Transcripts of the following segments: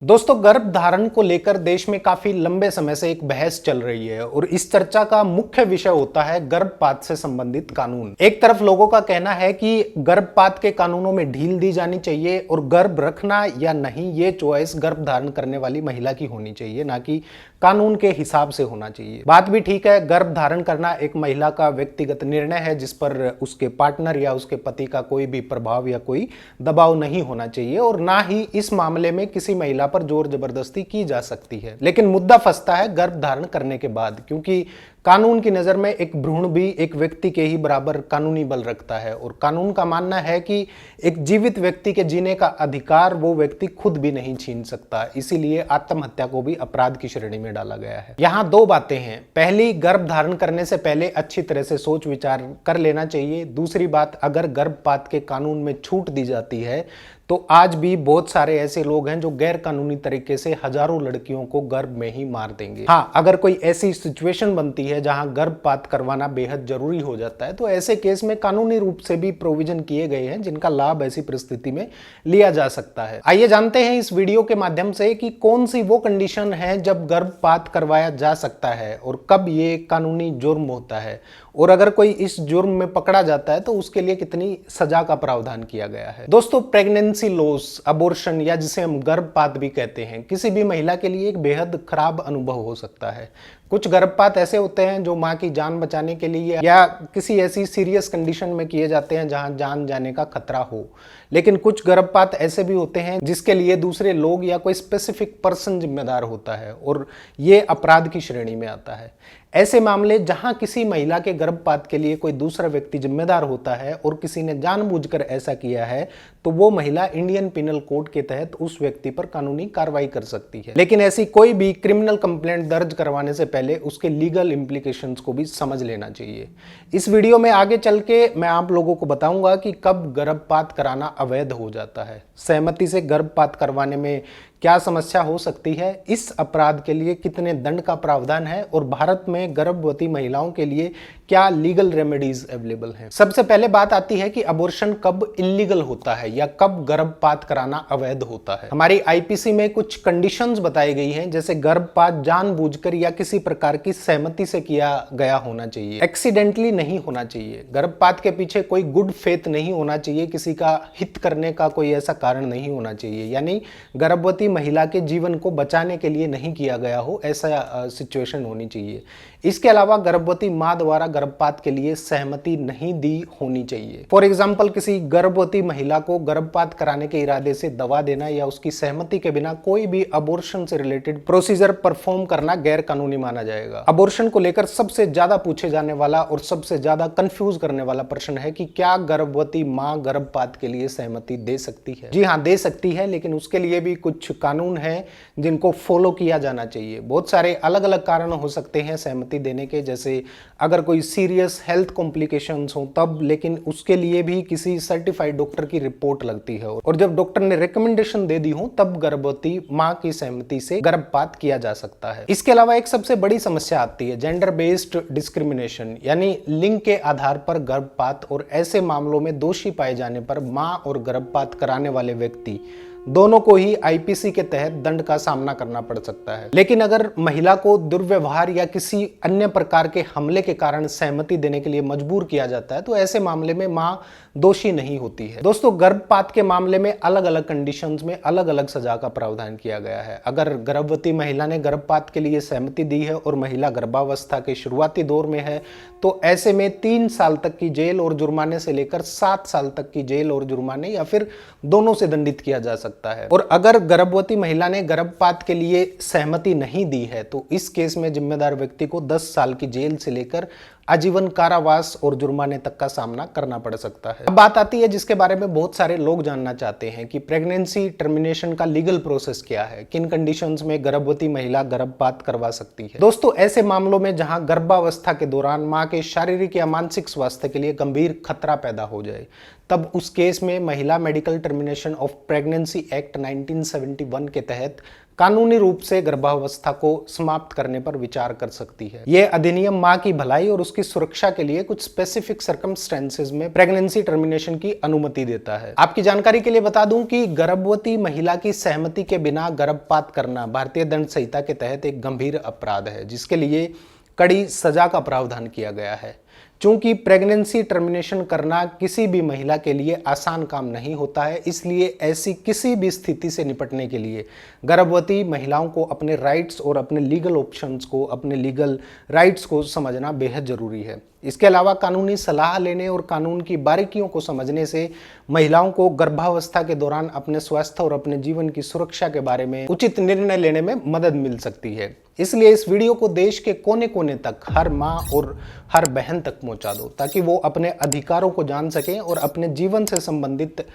दोस्तों, गर्भ धारण को लेकर देश में काफी लंबे समय से एक बहस चल रही है और इस चर्चा का मुख्य विषय होता है गर्भपात से संबंधित कानून। एक तरफ लोगों का कहना है कि गर्भपात के कानूनों में ढील दी जानी चाहिए और गर्भ रखना या नहीं ये चॉइस गर्भ धारण करने वाली महिला की होनी चाहिए, ना कि कानून के हिसाब से होना चाहिए। बात भी ठीक है, गर्भ धारण करना एक महिला का व्यक्तिगत निर्णय है जिस पर उसके पार्टनर या उसके पति का कोई भी प्रभाव या कोई दबाव नहीं होना चाहिए और ना ही इस मामले में किसी महिला पर जोर जबरदस्ती की जा सकती है। लेकिन मुद्दा फंसता है गर्भ धारण करने के बाद, क्योंकि कानून की नजर में एक भ्रूण भी एक व्यक्ति के ही बराबर कानूनी बल रखता है और कानून का मानना है कि एक जीवित व्यक्ति के जीने का अधिकार वो व्यक्ति खुद भी नहीं छीन सकता। इसीलिए आत्महत्या को भी अपराध की श्रेणी में डाला गया है। यहाँ दो बातें हैं। पहली, गर्भ धारण करने से पहले अच्छी तरह से सोच विचार कर लेना चाहिए। दूसरी बात, अगर गर्भपात के कानून में छूट दी जाती है तो आज भी बहुत सारे ऐसे लोग हैं जो गैर कानूनी तरीके से हजारों लड़कियों को गर्भ में ही मार देंगे। हाँ, अगर कोई ऐसी सिचुएशन बनती है जहां गर्भपात करवाना बेहद जरूरी हो जाता है तो ऐसे केस में कानूनी रूप से भी प्रोविजन किए गए हैं जिनका लाभ ऐसी परिस्थिति में लिया जा सकता है। आइए जानते हैं इस वीडियो के माध्यम से कि कौन सी वो कंडीशन है जब गर्भपात करवाया जा सकता है और कब ये कानूनी जुर्म होता है, और अगर कोई इस जुर्म में पकड़ा जाता है तो उसके लिए कितनी सजा का प्रावधान किया गया है। दोस्तों, प्रेगनेंसी लॉस, अबॉर्शन या जिसे हम गर्भपात भी कहते हैं, किसी भी महिला के लिए एक बेहद खराब अनुभव हो सकता है। कुछ गर्भपात ऐसे होते हैं जो मां की जान बचाने के लिए या किसी ऐसी सीरियस कंडीशन में किए जाते हैं जहां जान जाने का खतरा हो। लेकिन कुछ गर्भपात ऐसे भी होते हैं जिसके लिए दूसरे लोग या कोई स्पेसिफिक पर्सन जिम्मेदार होता है और ये अपराध की श्रेणी में आता है। ऐसे मामले जहां किसी महिला के गर्भपात के लिए कोई दूसरा व्यक्ति जिम्मेदार होता है और किसी ने जानबूझकर ऐसा किया है तो वो महिला इंडियन पिनल कोड के तहत उस व्यक्ति पर कानूनी कार्रवाई कर सकती है। लेकिन ऐसी कोई भी क्रिमिनल कंप्लेंट दर्ज करवाने से पहले उसके लीगल इंप्लीकेशंस को भी समझ लेना चाहिए। इस वीडियो में आगे चल के मैं आप लोगों को बताऊंगा कि कब गर्भपात कराना अवैध हो जाता है, सहमति से गर्भपात करवाने में क्या समस्या हो सकती है, इस अपराध के लिए कितने दंड का प्रावधान है और भारत में गर्भवती महिलाओं के लिए क्या लीगल रेमेडीज अवेलेबल हैं। सबसे पहले बात आती है कि अबॉर्शन कब इलीगल होता है या कब गर्भपात कराना अवैध होता है। हमारी आईपीसी में कुछ कंडीशंस बताई गई हैं, जैसे गर्भपात जानबूझकर या किसी प्रकार की सहमति से किया गया होना चाहिए, एक्सीडेंटली नहीं होना चाहिए, गर्भपात के पीछे कोई गुड फेथ नहीं होना चाहिए, किसी का हित करने का कोई ऐसा कारण नहीं होना चाहिए, यानी गर्भवती महिला के जीवन को बचाने के लिए नहीं किया गया हो, ऐसा सिचुएशन होनी चाहिए। इसके अलावा गर्भवती मां द्वारा गर्भपात के लिए सहमति नहीं दी होनी चाहिए। फॉर एग्जाम्पल, किसी गर्भवती महिला को गर्भपात कराने के इरादे से दवा देना या उसकी सहमति के बिना कोई भी अबॉर्शन से रिलेटेड प्रोसीजर परफॉर्म करना गैर कानूनी माना जाएगा। अबॉर्शन को लेकर सबसे ज्यादा पूछे जाने वाला और सबसे ज्यादा कंफ्यूज करने वाला प्रश्न है कि क्या गर्भवती मां गर्भपात के लिए सहमति दे सकती है। जी हाँ, दे सकती है, लेकिन उसके लिए भी कुछ कानून है जिनको फॉलो किया जाना चाहिए। बहुत सारे अलग अलग कारण हो सकते हैं सहमति देने के, जैसे अगर कोई सीरियस हेल्थ कॉम्प्लिकेशंस हो तब, लेकिन उसके लिए भी किसी सर्टिफाइड डॉक्टर की रिपोर्ट लगती है और जब डॉक्टर ने रिकमेंडेशन दे दी हो तब गर्भवती मां की सहमति से गर्भपात किया जा सकता है। इसके अलावा एक सबसे बड़ी समस्या आती है जेंडर बेस्ड डिस्क्रिमिनेशन, यानी लिंग के आधार पर गर्भपात, और ऐसे मामलों में दोषी पाए जाने पर मां और गर्भपात कराने वाले व्यक्ति दोनों को ही आईपीसी के तहत दंड का सामना करना पड़ सकता है। लेकिन अगर महिला को दुर्व्यवहार या किसी अन्य प्रकार के हमले के कारण सहमति देने के लिए मजबूर किया जाता है तो ऐसे मामले में मां दोषी नहीं होती है। दोस्तों, गर्भपात के मामले में अलग अलग कंडीशंस में अलग अलग सजा का प्रावधान किया गया है। अगर गर्भवती महिला ने गर्भपात के लिए सहमति दी है और महिला गर्भावस्था के शुरुआती दौर में है तो ऐसे में 3 साल तक की जेल और जुर्माने से लेकर 7 साल तक की जेल और जुर्माने या फिर दोनों से दंडित किया जा सकता है। और अगर गर्भवती महिला ने गर्भपात के लिए सहमति नहीं दी है तो इस केस में जिम्मेदार व्यक्ति को 10 साल की जेल से लेकर आजीवन कारावास और जुर्माने तक का सामना करना पड़ सकता है। अब बात आती है जिसके बारे में बहुत सारे लोग जानना चाहते हैं कि प्रेगनेंसी टर्मिनेशन का लीगल प्रोसेस क्या है, किन कंडीशंस में गर्भवती महिला गर्भपात करवा सकती है। दोस्तों, ऐसे मामलों में जहां गर्भावस्था के दौरान मां के शारीरिक या मानसिक स्वास्थ्य के लिए गंभीर खतरा पैदा हो जाए तब उस केस में महिला medical termination of pregnancy act 1971 के तहत कानूनी रूप से गर्भावस्था को समाप्त करने पर विचार कर सकती है। यह अधिनियम मां की भलाई और उसकी उसकी सुरक्षा के लिए कुछ स्पेसिफिक सर्कमस्टेंसेस में प्रेगनेंसी टर्मिनेशन की अनुमति देता है। आपकी जानकारी के लिए बता दूं कि गर्भवती महिला की सहमति के बिना गर्भपात करना भारतीय दंड संहिता के तहत एक गंभीर अपराध है, जिसके लिए कड़ी सजा का प्रावधान किया गया है। चूंकि प्रेगनेंसी टर्मिनेशन करना किसी भी महिला के लिए आसान काम नहीं होता है, इसलिए ऐसी किसी भी स्थिति से निपटने के लिए गर्भवती महिलाओं को अपने राइट्स और अपने लीगल ऑप्शंस को, अपने लीगल राइट्स को समझना बेहद जरूरी है। इसके अलावा कानूनी सलाह लेने और कानून की बारीकियों को समझने से महिलाओं को गर्भावस्था के दौरान अपने स्वास्थ्य और अपने जीवन की सुरक्षा के बारे में उचित निर्णय लेने में मदद मिल सकती है। इसलिए इस वीडियो को देश के कोने कोने तक, हर माँ और हर बहन तक पहुंचा दो, ताकि वो अपने अधिकारों को जान सकें और अपने जीवन से संबंधित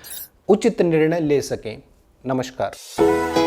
उचित निर्णय ले सकें। नमस्कार।